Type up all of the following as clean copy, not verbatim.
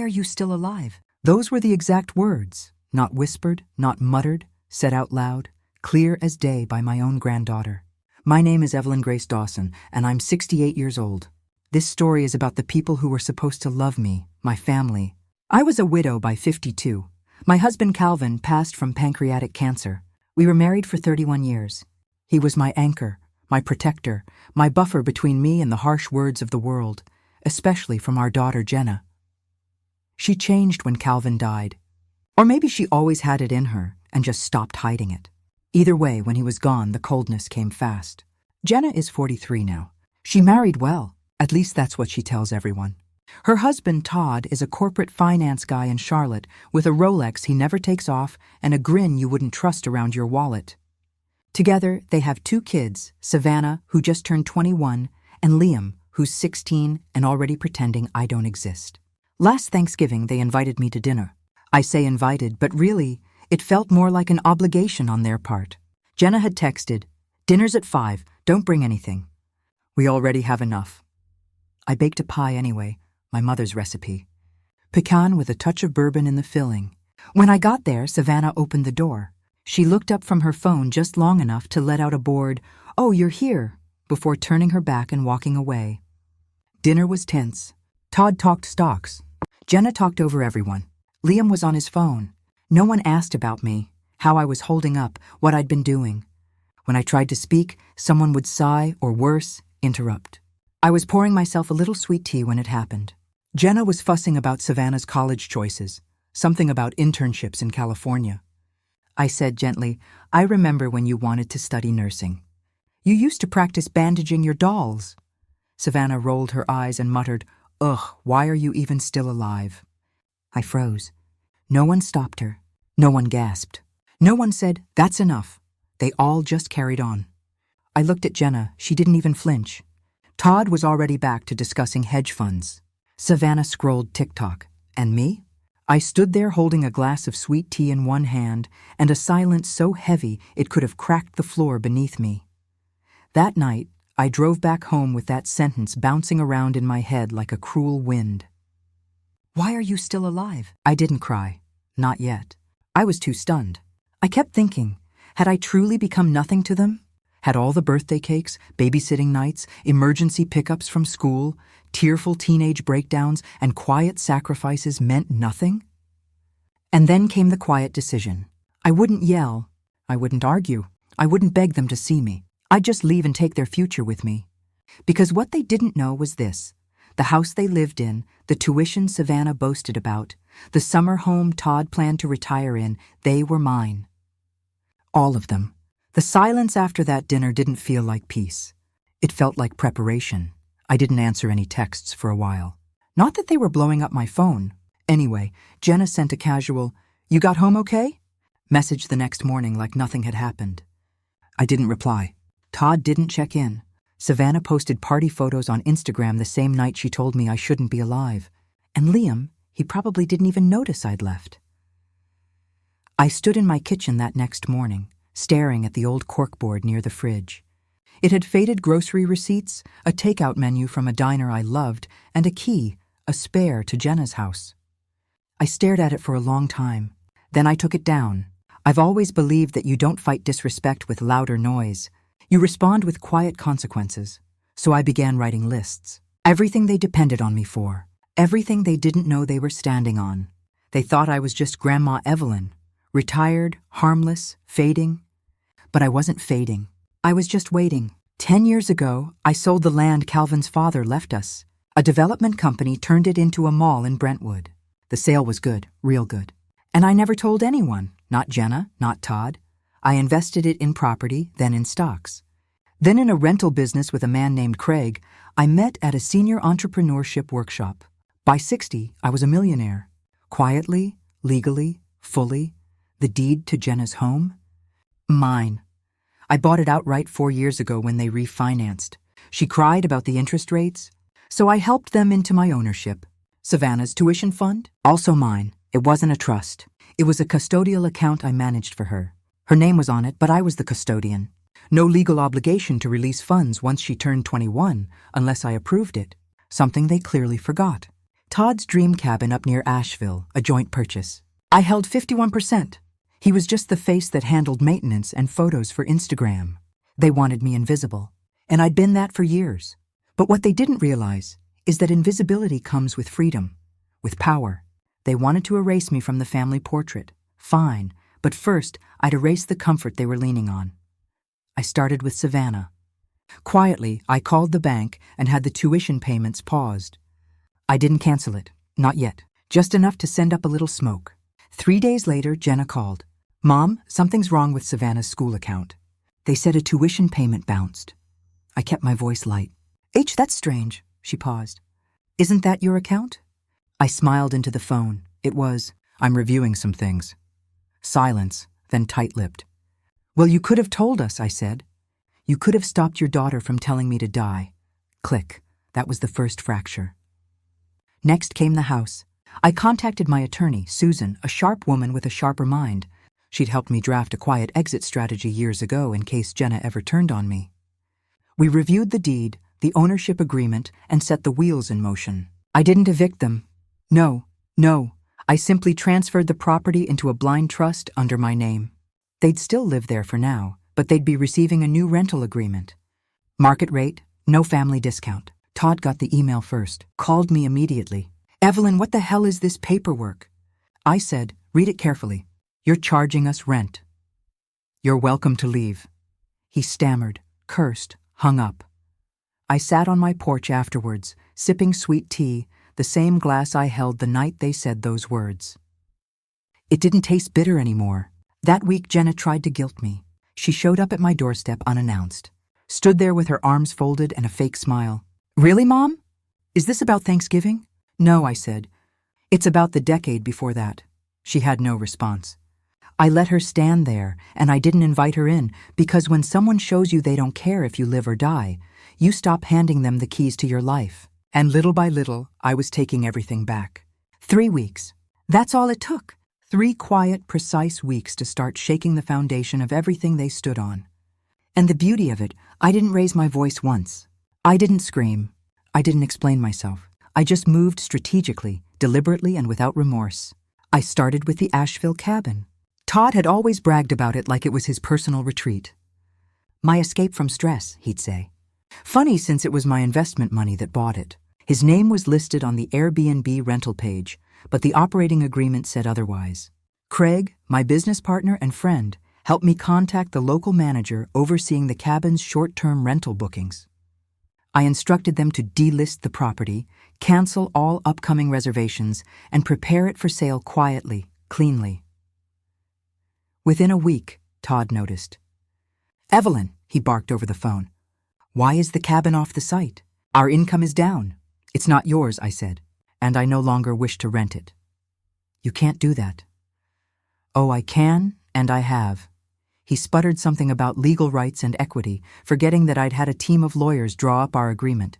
you still alive?" Those were the exact words, not whispered, not muttered, said out loud, clear as day by my own granddaughter. My name is Evelyn Grace Dawson, and I'm 68 years old. This story is about the people who were supposed to love me, my family. I was a widow by 52. My husband Calvin passed from pancreatic cancer. We were married for 31 years. He was my anchor, my protector, my buffer between me and the harsh words of the world, especially from our daughter Jenna. She changed when Calvin died. Or maybe she always had it in her and just stopped hiding it. Either way, when he was gone, the coldness came fast. Jenna is 43 now. She married well. At least that's what she tells everyone. Her husband, Todd, is a corporate finance guy in Charlotte with a Rolex he never takes off and a grin you wouldn't trust around your wallet. Together, they have 2 kids, Savannah, who just turned 21, and Liam, who's 16 and already pretending I don't exist. Last Thanksgiving, they invited me to dinner. I say invited, but really, it felt more like an obligation on their part. Jenna had texted, "Dinner's at 5, don't bring anything. We already have enough." I baked a pie anyway, my mother's recipe. Pecan with a touch of bourbon in the filling. When I got there, Savannah opened the door. She looked up from her phone just long enough to let out a bored, "Oh, you're here," before turning her back and walking away. Dinner was tense. Todd talked stocks. Jenna talked over everyone. Liam was on his phone. No one asked about me, how I was holding up, what I'd been doing. When I tried to speak, someone would sigh or worse, interrupt. I was pouring myself a little sweet tea when it happened. Jenna was fussing about Savannah's college choices, something about internships in California. I said gently, "I remember when you wanted to study nursing. You used to practice bandaging your dolls." Savannah rolled her eyes and muttered, "Ugh, why are you even still alive?" I froze. No one stopped her. No one gasped. No one said, "That's enough." They all just carried on. I looked at Jenna. She didn't even flinch. Todd was already back to discussing hedge funds. Savannah scrolled TikTok. And me? I stood there holding a glass of sweet tea in one hand and a silence so heavy it could have cracked the floor beneath me. That night, I drove back home with that sentence bouncing around in my head like a cruel wind. "Why are you still alive?" I didn't cry. Not yet. I was too stunned. I kept thinking, had I truly become nothing to them? Had all the birthday cakes, babysitting nights, emergency pickups from school, tearful teenage breakdowns, and quiet sacrifices meant nothing? And then came the quiet decision. I wouldn't yell. I wouldn't argue. I wouldn't beg them to see me. I'd just leave and take their future with me. Because what they didn't know was this: the house they lived in, the tuition Savannah boasted about, the summer home Todd planned to retire in, they were mine. All of them. The silence after that dinner didn't feel like peace. It felt like preparation. I didn't answer any texts for a while. Not that they were blowing up my phone. Anyway, Jenna sent a casual, "You got home okay?" message the next morning like nothing had happened. I didn't reply. Todd didn't check in. Savannah posted party photos on Instagram the same night she told me I shouldn't be alive. And Liam, he probably didn't even notice I'd left. I stood in my kitchen that next morning, staring at the old corkboard near the fridge. It had faded grocery receipts, a takeout menu from a diner I loved, and a key, a spare, to Jenna's house. I stared at it for a long time. Then I took it down. I've always believed that you don't fight disrespect with louder noise. You respond with quiet consequences. So I began writing lists. Everything they depended on me for. Everything they didn't know they were standing on. They thought I was just Grandma Evelyn. Retired, harmless, fading. But I wasn't fading. I was just waiting. 10 years ago, I sold the land Calvin's father left us. A development company turned it into a mall in Brentwood. The sale was good, real good. And I never told anyone, not Jenna, not Todd. I invested it in property, then in stocks. Then in a rental business with a man named Craig, I met at a senior entrepreneurship workshop. By 60, I was a millionaire. Quietly, legally, fully. The deed to Jenna's home? Mine. I bought it outright 4 years ago when they refinanced. She cried about the interest rates, so I helped them into my ownership. Savannah's tuition fund? Also mine. It wasn't a trust. It was a custodial account I managed for her. Her name was on it, but I was the custodian. No legal obligation to release funds once she turned 21, unless I approved it. Something they clearly forgot. Todd's dream cabin up near Asheville, a joint purchase. I held 51%. He was just the face that handled maintenance and photos for Instagram. They wanted me invisible, and I'd been that for years. But what they didn't realize is that invisibility comes with freedom, with power. They wanted to erase me from the family portrait. Fine, but first I'd erase the comfort they were leaning on. I started with Savannah. Quietly, I called the bank and had the tuition payments paused. I didn't cancel it, not yet, just enough to send up a little smoke. 3 days later, Jenna called. Mom, something's wrong with Savannah's school account. They said a tuition payment bounced. I kept my voice light. That's strange, she paused. Isn't that your account? I smiled into the phone. It was, I'm reviewing some things. Silence, then tight-lipped. Well, you could have told us, I said. You could have stopped your daughter from telling me to die. Click. That was the first fracture. Next came the house. I contacted my attorney, Susan, a sharp woman with a sharper mind. She'd helped me draft a quiet exit strategy years ago in case Jenna ever turned on me. We reviewed the deed, the ownership agreement, and set the wheels in motion. I didn't evict them. No. I simply transferred the property into a blind trust under my name. They'd still live there for now, but they'd be receiving a new rental agreement. Market rate, no family discount. Todd got the email first, called me immediately. Evelyn, what the hell is this paperwork? I said, read it carefully. You're charging us rent. You're welcome to leave. He stammered, cursed, hung up. I sat on my porch afterwards, sipping sweet tea, the same glass I held the night they said those words. It didn't taste bitter anymore. That week, Jenna tried to guilt me. She showed up at my doorstep unannounced, stood there with her arms folded and a fake smile. Really, Mom? Is this about Thanksgiving? No, I said. It's about the decade before that. She had no response. I let her stand there, and I didn't invite her in, because when someone shows you they don't care if you live or die, you stop handing them the keys to your life. And little by little, I was taking everything back. 3 weeks. That's all it took. 3 quiet, precise weeks to start shaking the foundation of everything they stood on. And the beauty of it, I didn't raise my voice once. I didn't scream. I didn't explain myself. I just moved strategically, deliberately, and without remorse. I started with the Asheville cabin. Todd had always bragged about it like it was his personal retreat. My escape from stress, he'd say. Funny, since it was my investment money that bought it. His name was listed on the Airbnb rental page, but the operating agreement said otherwise. Craig, my business partner and friend, helped me contact the local manager overseeing the cabin's short-term rental bookings. I instructed them to delist the property, cancel all upcoming reservations, and prepare it for sale quietly, cleanly. Within a week, Todd noticed. Evelyn, he barked over the phone. Why is the cabin off the site? Our income is down. It's not yours, I said, and I no longer wish to rent it. You can't do that. Oh, I can, and I have. He sputtered something about legal rights and equity, forgetting that I'd had a team of lawyers draw up our agreement.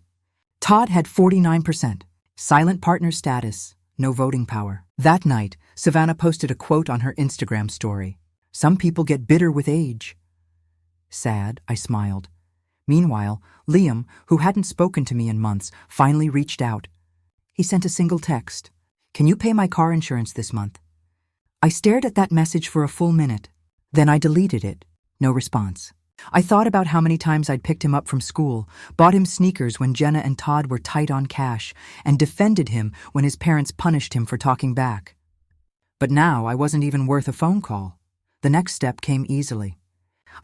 Todd had 49%, silent partner status, no voting power. That night, Savannah posted a quote on her Instagram story. Some people get bitter with age. Sad, I smiled. Meanwhile, Liam, who hadn't spoken to me in months, finally reached out. He sent a single text. Can you pay my car insurance this month? I stared at that message for a full minute. Then I deleted it. No response. I thought about how many times I'd picked him up from school, bought him sneakers when Jenna and Todd were tight on cash, and defended him when his parents punished him for talking back. But now I wasn't even worth a phone call. The next step came easily.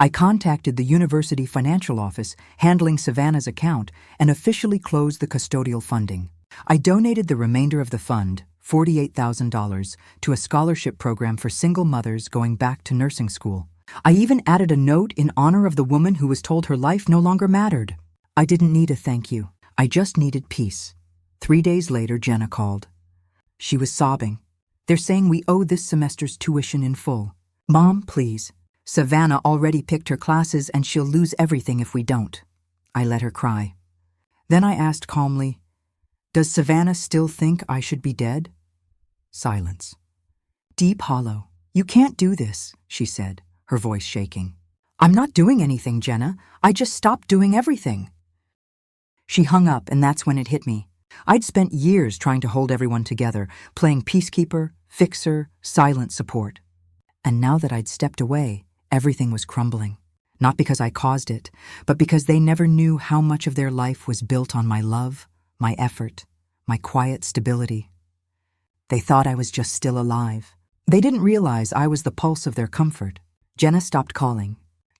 I contacted the university financial office handling Savannah's account and officially closed the custodial funding. I donated the remainder of the fund, $48,000, to a scholarship program for single mothers going back to nursing school. I even added a note in honor of the woman who was told her life no longer mattered. I didn't need a thank you. I just needed peace. 3 days later, Jenna called. She was sobbing. They're saying we owe this semester's tuition in full. Mom, please. Savannah already picked her classes and she'll lose everything if we don't. I let her cry. Then I asked calmly, does Savannah still think I should be dead? Silence. Deep hollow. You can't do this, she said, her voice shaking. I'm not doing anything, Jenna. I just stopped doing everything. She hung up, and that's when it hit me. I'd spent years trying to hold everyone together, playing peacekeeper, fixer, silent support. And now that I'd stepped away, everything was crumbling. Not because I caused it, but because they never knew how much of their life was built on my love, my effort, my quiet stability. They thought I was just still alive. They didn't realize I was the pulse of their comfort. Jenna stopped calling.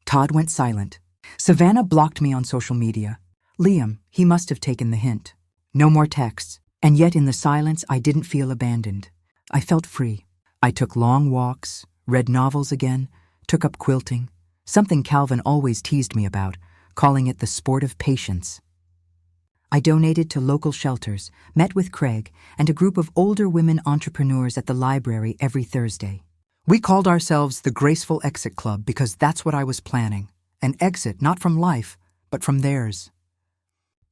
Todd went silent. Savannah blocked me on social media. Liam, he must have taken the hint. No more texts. And yet in the silence, I didn't feel abandoned. I felt free. I took long walks, read novels again, took up quilting, something Calvin always teased me about, calling it the sport of patience. I donated to local shelters, met with Craig and a group of older women entrepreneurs at the library every Thursday. We called ourselves the Graceful Exit Club because that's what I was planning. An exit not from life, but from theirs.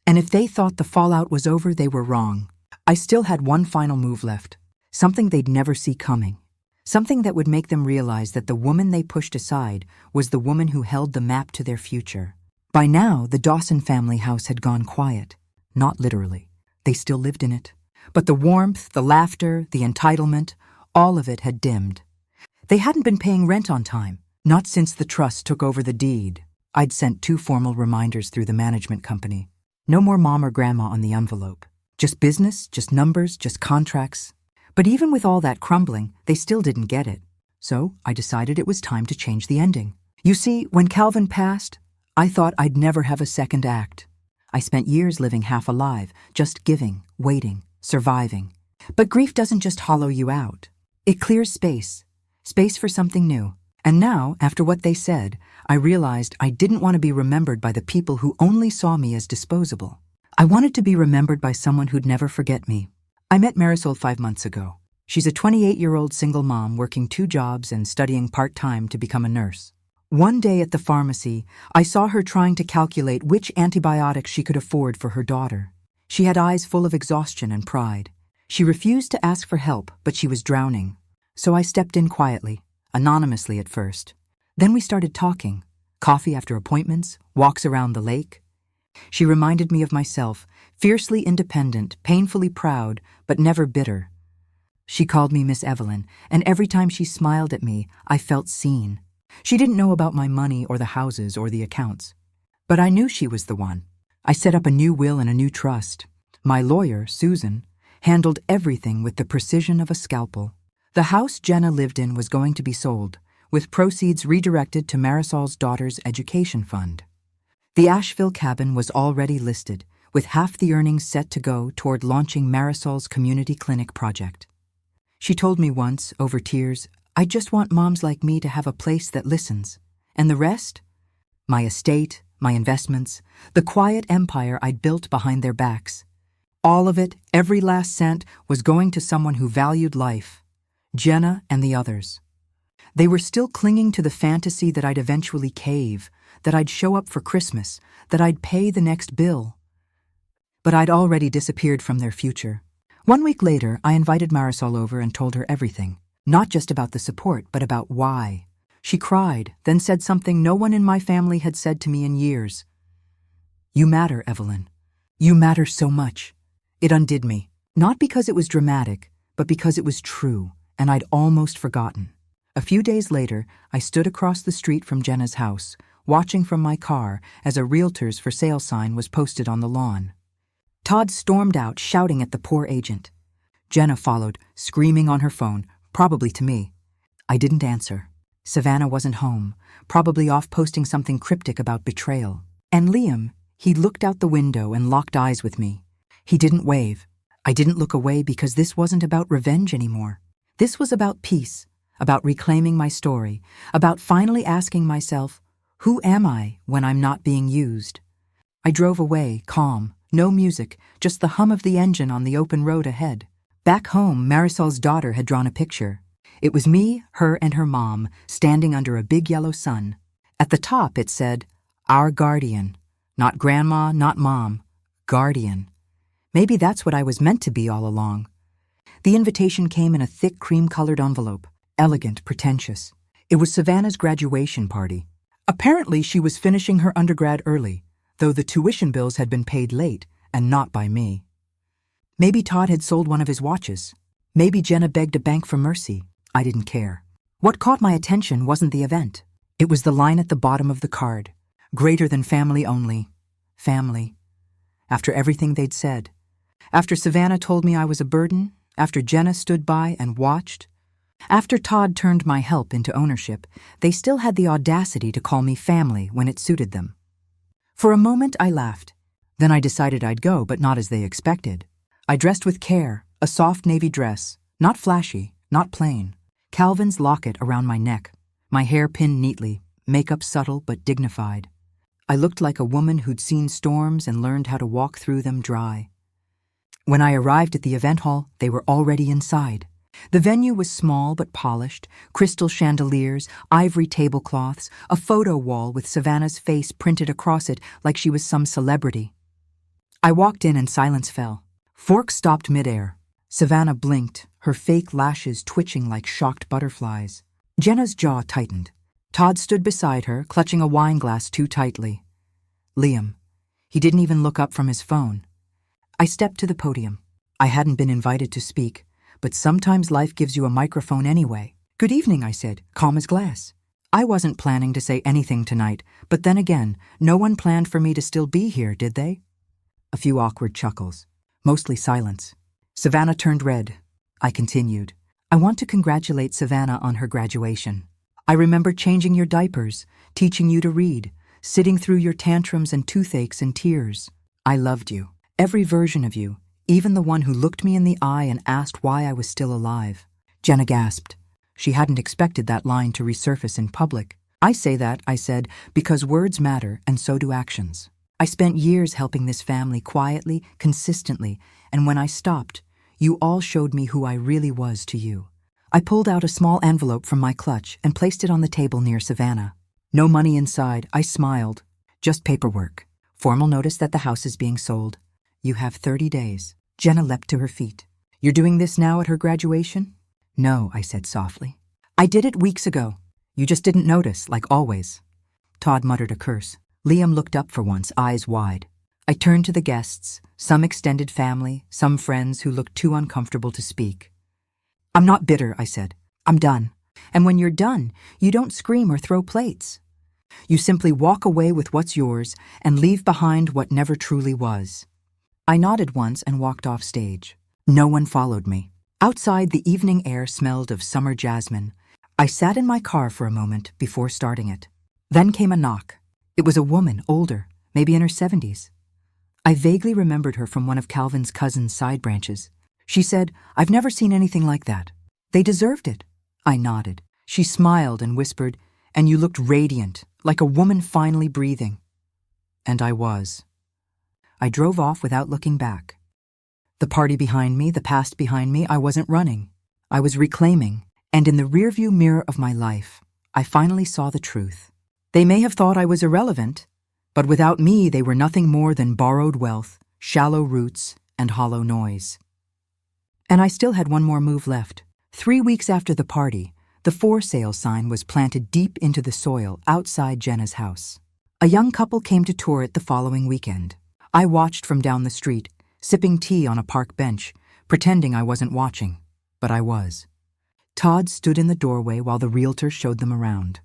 And if they thought the fallout was over, they were wrong. I still had one final move left, something they'd never see coming. Something that would make them realize that the woman they pushed aside was the woman who held the map to their future. By now, the Dawson family house had gone quiet. Not literally. They still lived in it. But the warmth, the laughter, the entitlement, all of it had dimmed. They hadn't been paying rent on time, not since the trust took over the deed. I'd sent 2 formal reminders through the management company. No more mom or grandma on the envelope. Just business, just numbers, just contracts. But even with all that crumbling, they still didn't get it. So I decided it was time to change the ending. You see, when Calvin passed, I thought I'd never have a second act. I spent years living half alive, just giving, waiting, surviving. But grief doesn't just hollow you out. It clears space for something new. And now, after what they said, I realized I didn't want to be remembered by the people who only saw me as disposable. I wanted to be remembered by someone who'd never forget me. I met Marisol 5 months ago. She's a 28-year-old single mom working 2 jobs and studying part-time to become a nurse. One day at the pharmacy, I saw her trying to calculate which antibiotics she could afford for her daughter. She had eyes full of exhaustion and pride. She refused to ask for help, but she was drowning. So I stepped in quietly, anonymously at first. Then we started talking, coffee after appointments, walks around the lake. She reminded me of myself, fiercely independent, painfully proud, but never bitter. She called me Miss Evelyn, and every time she smiled at me, I felt seen. She didn't know about my money or the houses or the accounts. But I knew she was the one. I set up a new will and a new trust. My lawyer, Susan, handled everything with the precision of a scalpel. The house Jenna lived in was going to be sold, with proceeds redirected to Marisol's daughter's education fund. The Asheville cabin was already listed, with half the earnings set to go toward launching Marisol's community clinic project. She told me once, over tears, I just want moms like me to have a place that listens. And the rest? My estate, my investments, the quiet empire I'd built behind their backs. All of it, every last cent, was going to someone who valued life. Jenna and the others. They were still clinging to the fantasy that I'd eventually cave, that I'd show up for Christmas, that I'd pay the next bill. But I'd already disappeared from their future. 1 week later, I invited Marisol over and told her everything. Not just about the support, but about why. She cried, then said something no one in my family had said to me in years. You matter, Evelyn. You matter so much. It undid me. Not because it was dramatic, but because it was true, and I'd almost forgotten. A few days later, I stood across the street from Jenna's house, watching from my car as a Realtors for Sale sign was posted on the lawn. Todd stormed out, shouting at the poor agent. Jenna followed, screaming on her phone, probably to me. I didn't answer. Savannah wasn't home, probably off posting something cryptic about betrayal. And Liam, he looked out the window and locked eyes with me. He didn't wave. I didn't look away because this wasn't about revenge anymore. This was about peace, about reclaiming my story, about finally asking myself, who am I when I'm not being used? I drove away, calm, no music, just the hum of the engine on the open road ahead. Back home, Marisol's daughter had drawn a picture. It was me, her, and her mom, standing under a big yellow sun. At the top it said, Our Guardian. Not grandma, not mom. Guardian. Maybe that's what I was meant to be all along. The invitation came in a thick cream-colored envelope, elegant, pretentious. It was Savannah's graduation party. Apparently she was finishing her undergrad early, though the tuition bills had been paid late, and not by me. Maybe Todd had sold one of his watches. Maybe Jenna begged a bank for mercy. I didn't care. What caught my attention wasn't the event. It was the line at the bottom of the card. Greater than family only. Family. After everything they'd said. After Savannah told me I was a burden. After Jenna stood by and watched. After Todd turned my help into ownership, they still had the audacity to call me family when it suited them. For a moment, I laughed. Then I decided I'd go, but not as they expected. I dressed with care, a soft navy dress, not flashy, not plain. Calvin's locket around my neck, my hair pinned neatly, makeup subtle but dignified. I looked like a woman who'd seen storms and learned how to walk through them dry. When I arrived at the event hall, they were already inside. The venue was small but polished, crystal chandeliers, ivory tablecloths, a photo wall with Savannah's face printed across it like she was some celebrity. I walked in and silence fell. Forks stopped midair. Savannah blinked, her fake lashes twitching like shocked butterflies. Jenna's jaw tightened. Todd stood beside her, clutching a wine glass too tightly. Liam. He didn't even look up from his phone. I stepped to the podium. I hadn't been invited to speak, but sometimes life gives you a microphone anyway. Good evening, I said, calm as glass. I wasn't planning to say anything tonight, but then again, no one planned for me to still be here, did they? A few awkward chuckles. Mostly silence. Savannah turned red. I continued. I want to congratulate Savannah on her graduation. I remember changing your diapers, teaching you to read, sitting through your tantrums and toothaches and tears. I loved you. Every version of you, even the one who looked me in the eye and asked why I was still alive. Jenna gasped. She hadn't expected that line to resurface in public. I say that, I said, because words matter and so do actions. I spent years helping this family quietly, consistently, and when I stopped, you all showed me who I really was to you. I pulled out a small envelope from my clutch and placed it on the table near Savannah. No money inside, I smiled. Just paperwork. Formal notice that the house is being sold. You have 30 days. Jenna leapt to her feet. You're doing this now at her graduation? No, I said softly. I did it weeks ago. You just didn't notice, like always. Todd muttered a curse. Liam looked up for once, eyes wide. I turned to the guests, some extended family, some friends who looked too uncomfortable to speak. I'm not bitter, I said. I'm done. And when you're done, you don't scream or throw plates. You simply walk away with what's yours and leave behind what never truly was. I nodded once and walked off stage. No one followed me. Outside, the evening air smelled of summer jasmine. I sat in my car for a moment before starting it. Then came a knock. It was a woman, older, maybe in her 70s. I vaguely remembered her from one of Calvin's cousin's side branches. She said, I've never seen anything like that. They deserved it. I nodded. She smiled and whispered, and you looked radiant, like a woman finally breathing. And I was. I drove off without looking back. The party behind me, the past behind me, I wasn't running. I was reclaiming, and in the rearview mirror of my life, I finally saw the truth. They may have thought I was irrelevant, but without me they were nothing more than borrowed wealth, shallow roots, and hollow noise. And I still had one more move left. 3 weeks after the party, the for sale sign was planted deep into the soil outside Jenna's house. A young couple came to tour it the following weekend. I watched from down the street, sipping tea on a park bench, pretending I wasn't watching, but I was. Todd stood in the doorway while the realtor showed them around.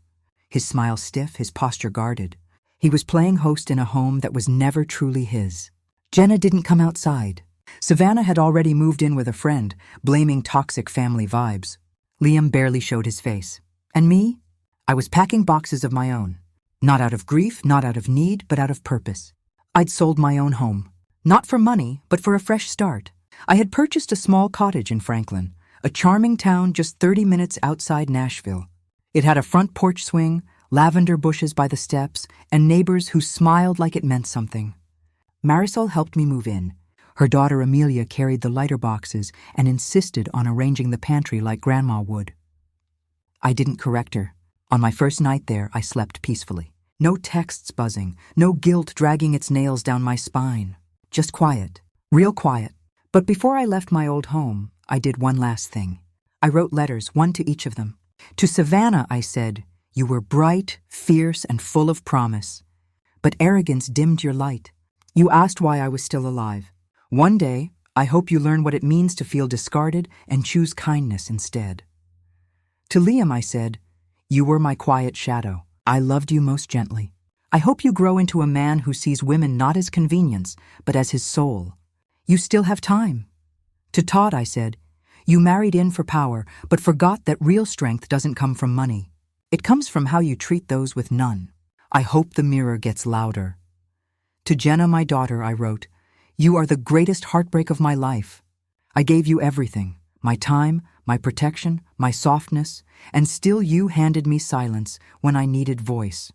His smile stiff, his posture guarded. He was playing host in a home that was never truly his. Jenna didn't come outside. Savannah had already moved in with a friend, blaming toxic family vibes. Liam barely showed his face. And me? I was packing boxes of my own. Not out of grief, not out of need, but out of purpose. I'd sold my own home. Not for money, but for a fresh start. I had purchased a small cottage in Franklin, a charming town just 30 minutes outside Nashville. It had a front porch swing, lavender bushes by the steps, and neighbors who smiled like it meant something. Marisol helped me move in. Her daughter Amelia carried the lighter boxes and insisted on arranging the pantry like Grandma would. I didn't correct her. On my first night there, I slept peacefully. No texts buzzing, no guilt dragging its nails down my spine. Just quiet, real quiet. But before I left my old home, I did one last thing. I wrote letters, one to each of them. To Savannah, I said, you were bright, fierce, and full of promise. But arrogance dimmed your light. You asked why I was still alive. One day, I hope you learn what it means to feel discarded and choose kindness instead. To Liam I said, you were my quiet shadow. I loved you most gently. I hope you grow into a man who sees women not as convenience, but as his soul. You still have time. To Todd I said, you married in for power, but forgot that real strength doesn't come from money. It comes from how you treat those with none. I hope the mirror gets louder. To Jenna, my daughter, I wrote, you are the greatest heartbreak of my life. I gave you everything, my time, my protection, my softness, and still you handed me silence when I needed voice.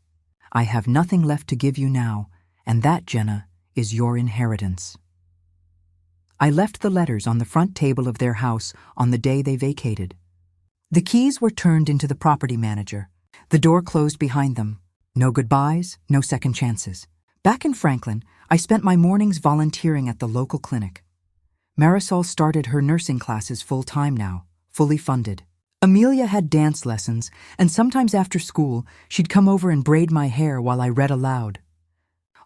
I have nothing left to give you now, and that, Jenna, is your inheritance. I left the letters on the front table of their house on the day they vacated. The keys were turned into the property manager. The door closed behind them. No goodbyes, no second chances. Back in Franklin, I spent my mornings volunteering at the local clinic. Marisol started her nursing classes full-time now, fully funded. Amelia had dance lessons, and sometimes after school, she'd come over and braid my hair while I read aloud.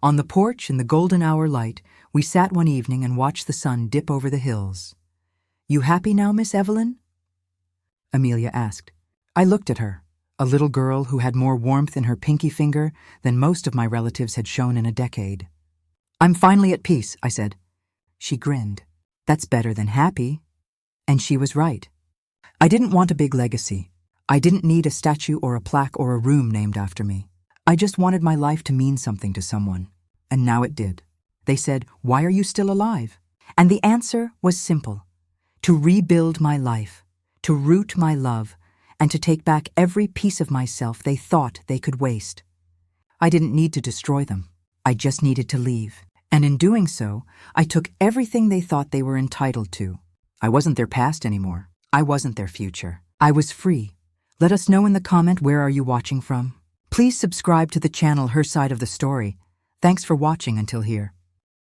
On the porch in the golden hour light, we sat one evening and watched the sun dip over the hills. You happy now, Miss Evelyn? Amelia asked. I looked at her, a little girl who had more warmth in her pinky finger than most of my relatives had shown in a decade. I'm finally at peace, I said. She grinned. That's better than happy. And she was right. I didn't want a big legacy. I didn't need a statue or a plaque or a room named after me. I just wanted my life to mean something to someone. And now it did. They said, why are you still alive? And the answer was simple. To rebuild my life, to root my love, and to take back every piece of myself they thought they could waste. I didn't need to destroy them. I just needed to leave. And in doing so, I took everything they thought they were entitled to. I wasn't their past anymore. I wasn't their future. I was free. Let us know in the comment where are you watching from. Please subscribe to the channel Her Side of the Story. Thanks for watching until here.